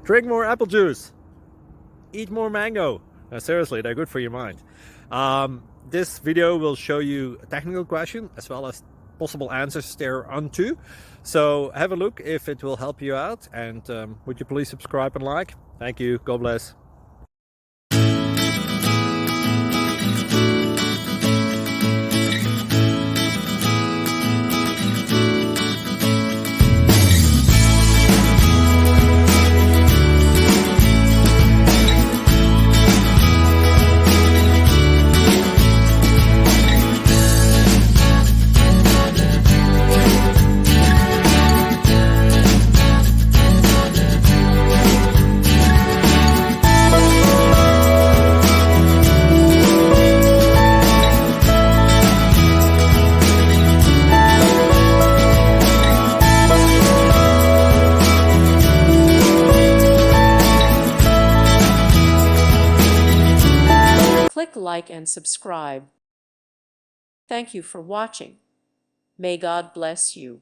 Drink more apple juice. Eat more mango. Seriously, they're good for your mind. This video will show you a technical question as well as possible answers thereunto. So have a look if it will help you out, and would you please subscribe and like? Thank you. God bless. Click like and subscribe. Thank you for watching. May God bless you.